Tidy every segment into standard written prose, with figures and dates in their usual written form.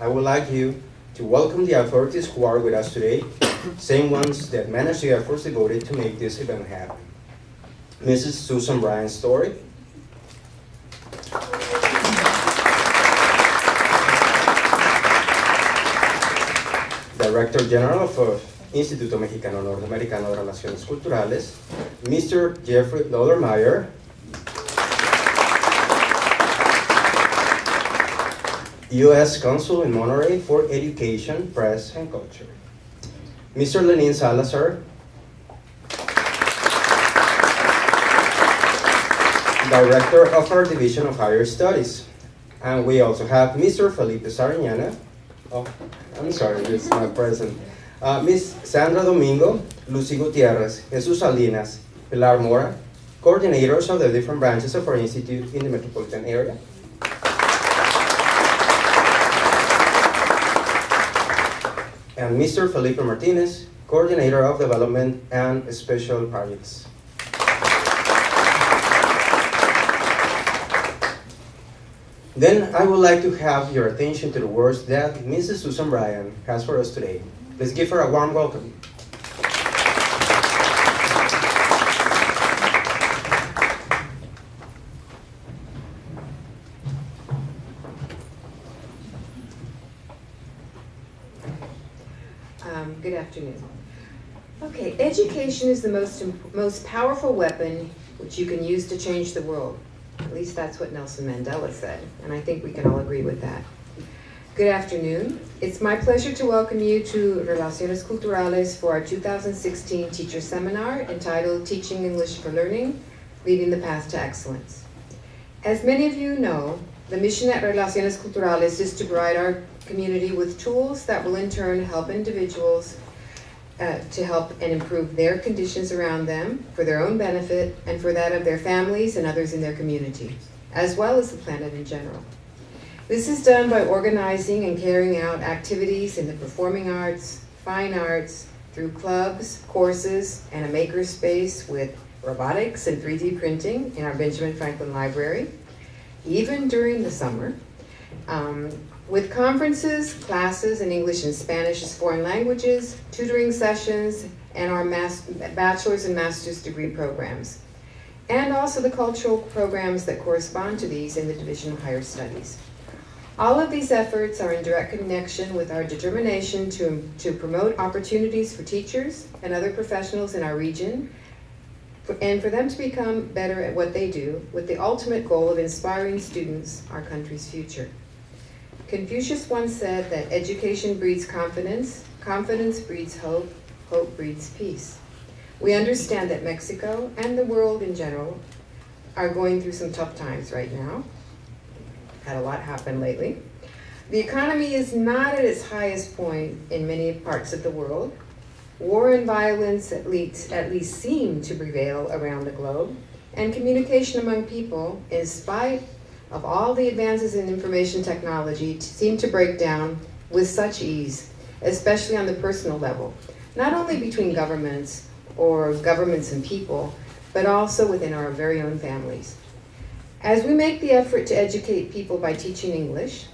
I would like you to welcome the authorities who are with us today, same ones that managed the efforts devoted to make this event happen. Mrs. Susan Bryan Story, Director General of Instituto Mexicano Norteamericano de Relaciones Culturales, Mr. Jeffrey Lodermeyer, U.S. Consul in Monterey for Education, Press, and Culture, Mr. Lenin Salazar, Director of our Division of Higher Studies. And we also have Mr. Felipe Sariñana. Oh, I'm sorry, this is not present. Ms. Sandra Domingo, Lucy Gutierrez, Jesus Salinas, Pilar Mora, coordinators of the different branches of our institute in the metropolitan area. And Mr. Felipe Martinez, coordinator of development and special projects. Then I would like to have your attention to the words that Mrs. Susan Bryan has for us today. Let's give her a warm welcome. Good afternoon. Okay, education is the most powerful weapon which you can use to change the world. At least that's what Nelson Mandela said, and I think we can all agree with that. Good afternoon. It's my pleasure to welcome you to Relaciones Culturales for our 2016 teacher seminar entitled Teaching English for Learning, Leading the Path to Excellence. As many of you know, the mission at Relaciones Culturales is to provide our community with tools that will in turn help individuals to help and improve their conditions around them for their own benefit and for that of their families and others in their community, as well as the planet in general. This is done by organizing and carrying out activities in the performing arts, fine arts, through clubs, courses, and a maker space with robotics and 3D printing in our Benjamin Franklin Library, even during the summer, with conferences, classes in English and Spanish as foreign languages, tutoring sessions, and our bachelor's and master's degree programs, and also the cultural programs that correspond to these in the Division of Higher Studies. All of these efforts are in direct connection with our determination to promote opportunities for teachers and other professionals in our region, and for them to become better at what they do, with the ultimate goal of inspiring students, our country's future. Confucius once said that education breeds confidence, confidence breeds hope, hope breeds peace. We understand that Mexico and the world in general are going through some tough times right now. Had a lot happen lately. The economy is not at its highest point in many parts of the world. War and violence at least seem to prevail around the globe, and communication among people, in spite of all the advances in information technology, seem to break down with such ease, especially on the personal level, not only between governments or governments and people, but also within our very own families. As we make the effort to educate people by teaching English,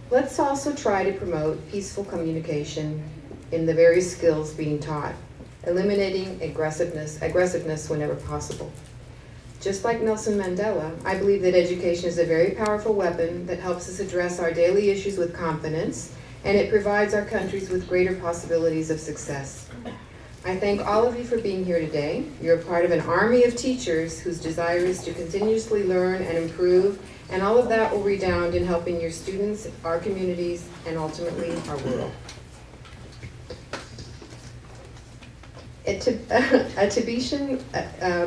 let's also try to promote peaceful communication in the various skills being taught, eliminating aggressiveness whenever possible. Just like Nelson Mandela, I believe that education is a very powerful weapon that helps us address our daily issues with confidence, and it provides our countries with greater possibilities of success. I thank all of you for being here today. You're part of an army of teachers whose desire is to continuously learn and improve, and all of that will redound in helping your students, our communities, and ultimately our world. A Tibetan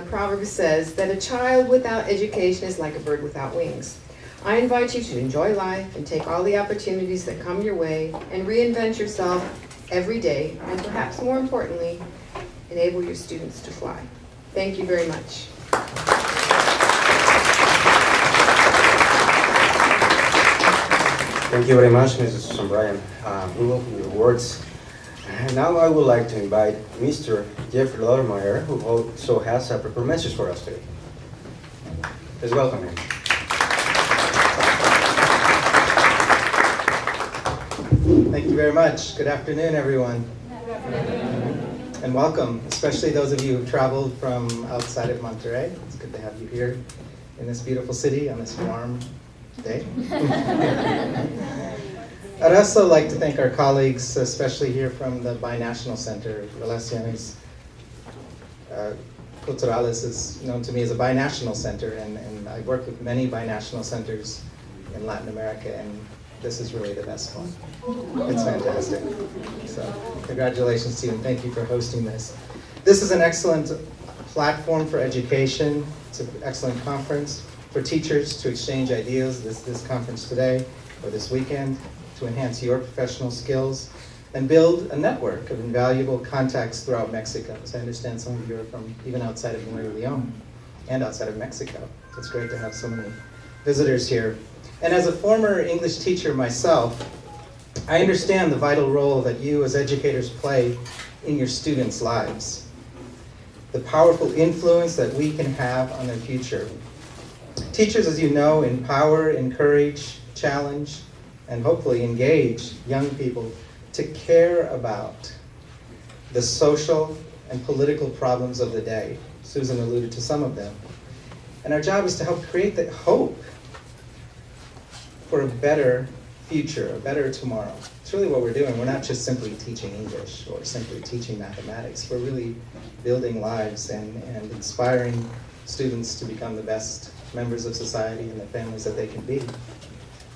proverb says that a child without education is like a bird without wings. I invite you to enjoy life and take all the opportunities that come your way and reinvent yourself every day, and perhaps more importantly, enable your students to fly. Thank you very much. Thank you very much, Mrs. Susan Bryan. We welcome your words. And now I would like to invite Mr. Jeffrey Lodermeyer, who also has a prepared message for us today. Let's welcome him. very much. Good afternoon, everyone. And welcome, especially those of you who've traveled from outside of Monterrey. It's good to have you here in this beautiful city on this warm day. I'd also like to thank our colleagues, especially here from the Binational Center. Relaciones Culturales is known to me as a binational center, and I work with many binational centers in Latin America, and this is really the best one. It's fantastic. So congratulations to you, and thank you for hosting this. This is an excellent platform for education. It's an excellent conference for teachers to exchange ideas, this conference today or this weekend, to enhance your professional skills and build a network of invaluable contacts throughout Mexico. As I understand, some of you are from even outside of Nuevo León and outside of Mexico. So it's great to have so many visitors here. And as a former English teacher myself, I understand the vital role that you as educators play in your students' lives, the powerful influence that we can have on their future. Teachers, as you know, empower, encourage, challenge, and hopefully engage young people to care about the social and political problems of the day. Susan alluded to some of them. And our job is to help create that hope for a better future, a better tomorrow. It's really what we're doing. We're not just simply teaching English or simply teaching mathematics. We're really building lives and inspiring students to become the best members of society and the families that they can be.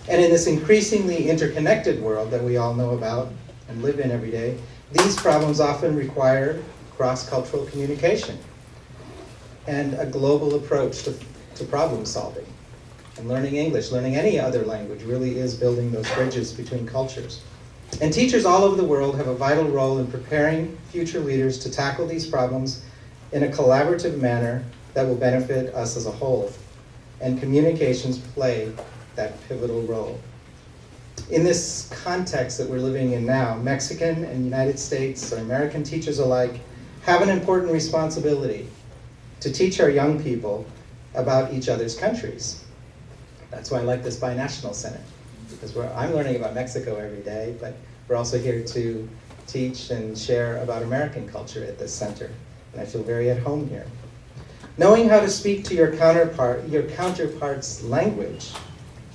And in this increasingly interconnected world that we all know about and live in every day, these problems often require cross-cultural communication and a global approach to problem solving. And learning English, learning any other language, really is building those bridges between cultures. And teachers all over the world have a vital role in preparing future leaders to tackle these problems in a collaborative manner that will benefit us as a whole. And communications play that pivotal role. In this context that we're living in now, Mexican and United States or American teachers alike have an important responsibility to teach our young people about each other's countries. That's why I like this Binational Center, because I'm learning about Mexico every day, but we're also here to teach and share about American culture at this center, and I feel very at home here. Knowing how to speak to your counterpart's language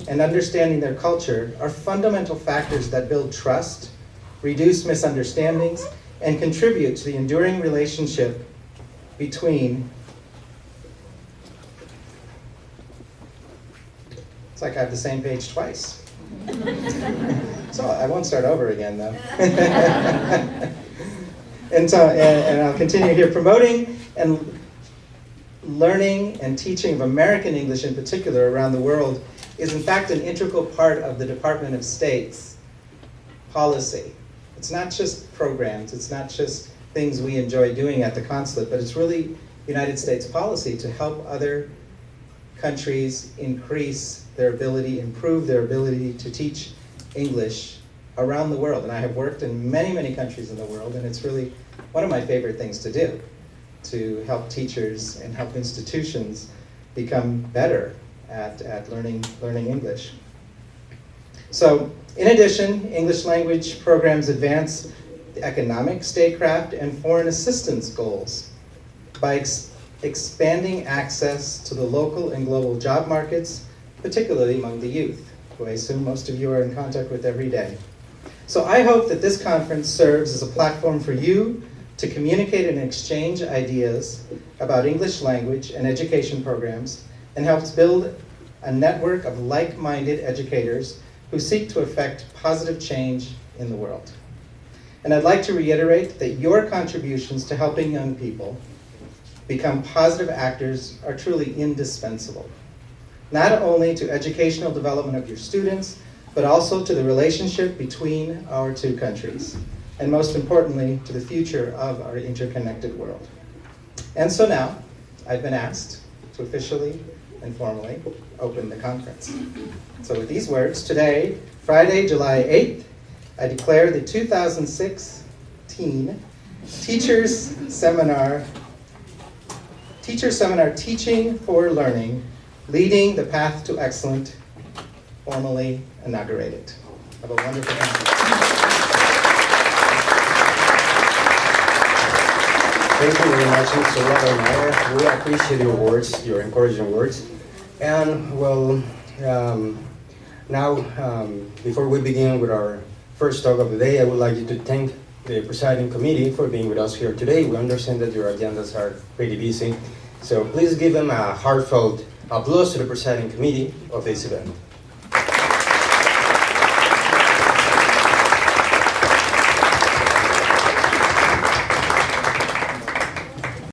and understanding their culture are fundamental factors that build trust, reduce misunderstandings, and contribute to the enduring relationship between. It's like I have the same page twice. So I won't start over again, though. and I'll continue here. Promoting and learning and teaching of American English in particular around the world is in fact an integral part of the Department of State's policy. It's not just programs, it's not just things we enjoy doing at the consulate, but it's really United States policy to help other countries increase their ability, improve their ability to teach English around the world. And I have worked in many, many countries in the world, and it's really one of my favorite things to do, to help teachers and help institutions become better at learning English. So, in addition, English language programs advance the economic, statecraft, and foreign assistance goals by expanding access to the local and global job markets, particularly among the youth, who I assume most of you are in contact with every day. So I hope that this conference serves as a platform for you to communicate and exchange ideas about English language and education programs, and helps build a network of like-minded educators who seek to effect positive change in the world. And I'd like to reiterate that your contributions to helping young people become positive actors are truly indispensable, not only to educational development of your students, but also to the relationship between our two countries, and most importantly, to the future of our interconnected world. And so now, I've been asked to officially and formally open the conference. So with these words, today, Friday, July 8th, I declare the 2016 Teacher Seminar Teaching for Learning, Leading the Path to Excellence, formally inaugurated. Have a wonderful day. Thank you very much, Mr. Lavermeyer. We appreciate your words, your encouraging words. And well, now, before we begin with our first talk of the day, I would like you to thank the presiding committee for being with us here today. We understand that your agendas are pretty busy, so please give them a heartfelt applause to the presiding committee of this event.